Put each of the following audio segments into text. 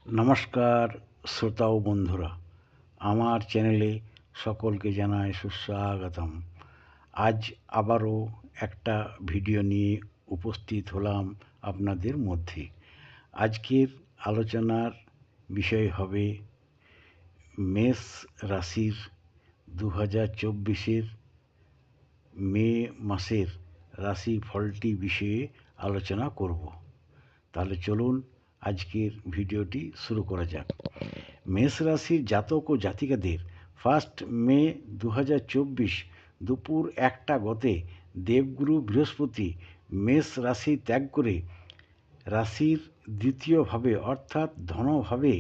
নমস্কার শ্রোতা ও বন্ধুরা, আমার চ্যানেলে সকলকে জানাই সুস্বাগতম। আজ আবারও একটা ভিডিও নিয়ে উপস্থিত হলাম আপনাদের মধ্যে। আজকের আলোচনার বিষয় হবে মেষ রাশির 2024-এর মে মাসের রাশি ফলটি বিষয়ে আলোচনা করব। তাহলে চলুন আজকের ভিডিওটি শুরু করা যাক। মেষ রাশির জাতক ও জাতিকাদের 1 মে 2024 দুপুর 1টা গতে দেবগুরু বৃহস্পতি মেষ রাশি ত্যাগ করে রাশির দ্বিতীয় ভাবে অর্থাৎ ধনভাবে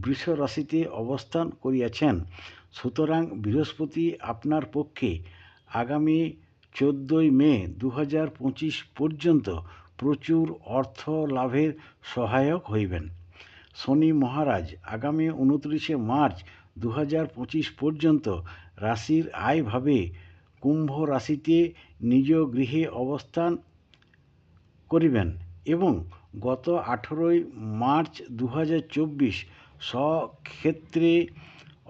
বৃষ রাশিতে অবস্থান করিয়াছেন। সুতরাং বৃহস্পতি আপনার পক্ষে আগামী 14 মে 2025 পর্যন্ত প্রচুর অর্থ লাভের সহায়ক হইবেন। শনি মহারাজ আগামী 29 মার্চ 2025 পর্যন্ত রাশির আয়ভাবে কুম্ভ রাশিতে নিজ গৃহে অবস্থান করিবেন এবং গত 18 মার্চ 2024 স্বক্ষেত্রে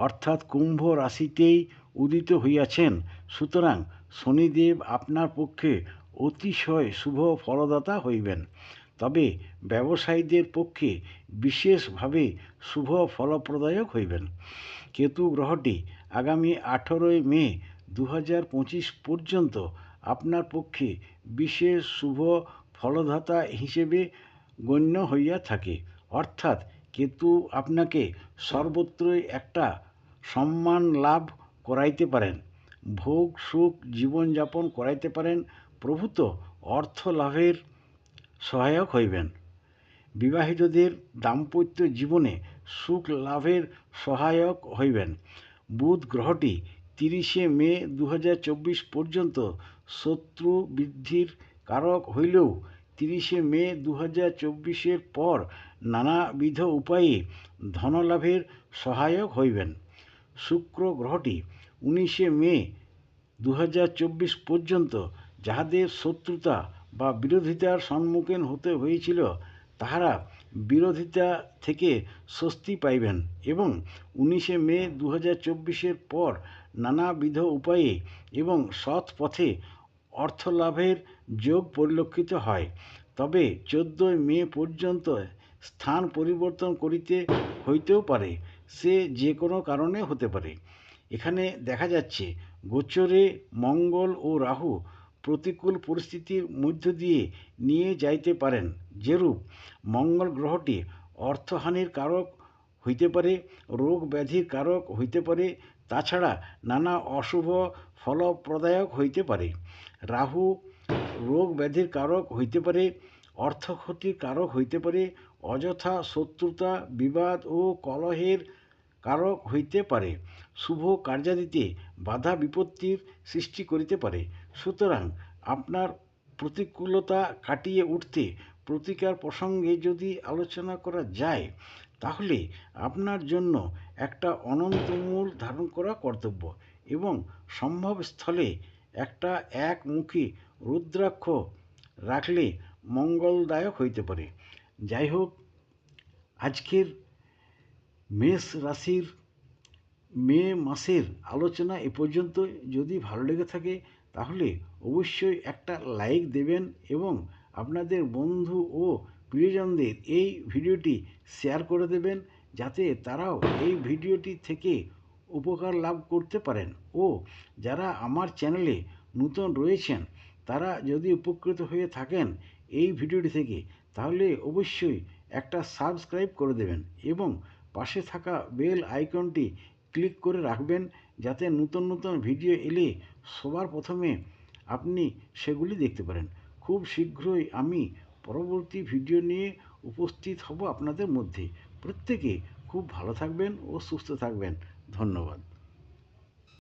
অর্থাৎ কুম্ভ রাশিতেই উদিত হইয়াছেন। সুতরাং শনিদেব আপনার পক্ষে অতিশয় শুভ ফলদাতা হইবেন। তবে ব্যবসায়ীদের পক্ষে বিশেষভাবে শুভ ফলপ্রদায়ক হইবেন। কেতু গ্রহটি আগামী 18 মে 2025 পর্যন্ত আপনার পক্ষে বিশেষ শুভ ফলদাতা হিসেবে গণ্য হইয়া থাকে। অর্থাৎ কেতু আপনাকে সর্বত্রই একটা সম্মান লাভ করাইতে পারেন, ভোগ সুখ জীবনযাপন করাইতে পারেন, প্রভূত অর্থ লাভের সহায়ক হইবেন। বিবাহিতদের দাম্পত্য জীবনে সুখ লাভের সহায়ক হইবেন। বুধ গ্রহটি 30 মে 2024 পর্যন্ত শত্রু বৃদ্ধির কারক হইলেও 30 মে 2024 পর নানাবিধ উপায়ে ধনলাভের সহায়ক হইবেন। শুক্র গ্রহটি 19 মে 2024 পর্যন্ত যাহাদের শত্রুতা বা বিরোধিতার সম্মুখীন হতে হয়েছিল তাহারা বিরোধিতা থেকে স্বস্তি পাইবেন এবং 19 মে 2024 পর নানাবিধ উপায়ে এবং সৎ পথে অর্থলাভের যোগ পরিলক্ষিত হয়। তবে 14 মে পর্যন্ত স্থান পরিবর্তন করিতে হইতেও পারে, সে যে কোনো কারণে হতে পারে। এখানে দেখা যাচ্ছে গোচরে মঙ্গল ও রাহু প্রতিকূল পরিস্থিতির মধ্য দিয়ে নিয়ে যাইতে পারেন। যেরূপ মঙ্গল গ্রহটি অর্থহানির কারক হইতে পারে, রোগ ব্যাধির কারক হইতে পারে, তাছাড়া নানা অশুভ ফলপ্রদায়ক হইতে পারে। রাহু রোগ ব্যাধির কারক হইতে পারে, অর্থক্ষতির কারক হইতে পারে, অযথা শত্রুতা বিবাদ ও কলহের কারক হইতে পারে, শুভ কার্যাদিতে বাধা বিপত্তির সৃষ্টি করিতে পারে। সুতরাং আপনার প্রতিকূলতা কাটিয়ে উঠতে প্রতিকার প্রসঙ্গে যদি আলোচনা করা যায় তাহলে আপনার জন্য একটা অনন্তমূল ধারণ করা কর্তব্য এবং সম্ভব স্থলে একটা একমুখী রুদ্রাক্ষ রাখলে মঙ্গলদায়ক হইতে পারে। যাই হোক, আজকের মেষ রাশির মে মাসের আলোচনা এ পর্যন্ত। যদি ভালো লেগে থাকে তাহলে অবশ্যই একটা লাইক দেবেন এবং আপনাদের বন্ধু ও প্রিয়জনদের এই ভিডিওটি শেয়ার করে দেবেন, যাতে তারাও এই ভিডিওটি থেকে উপকার লাভ করতে পারেন। ও যারা আমার চ্যানেলে নতুন রয়েছেন তারা যদি উপকৃত হয়ে থাকেন এই ভিডিওটি থেকে তাহলে অবশ্যই একটা সাবস্ক্রাইব করে দেবেন এবং পাশে থাকা বেল আইকনটি ক্লিক করে রাখবেন, যাতে নতুন নতুন ভিডিও এলে সবার প্রথমে আপনি সেগুলি দেখতে পারেন। খুব শীঘ্রই আমি পরবর্তী ভিডিও নিয়ে উপস্থিত হব আপনাদের মধ্যে। প্রত্যেকে খুব ভালো থাকবেন ও সুস্থ থাকবেন। ধন্যবাদ।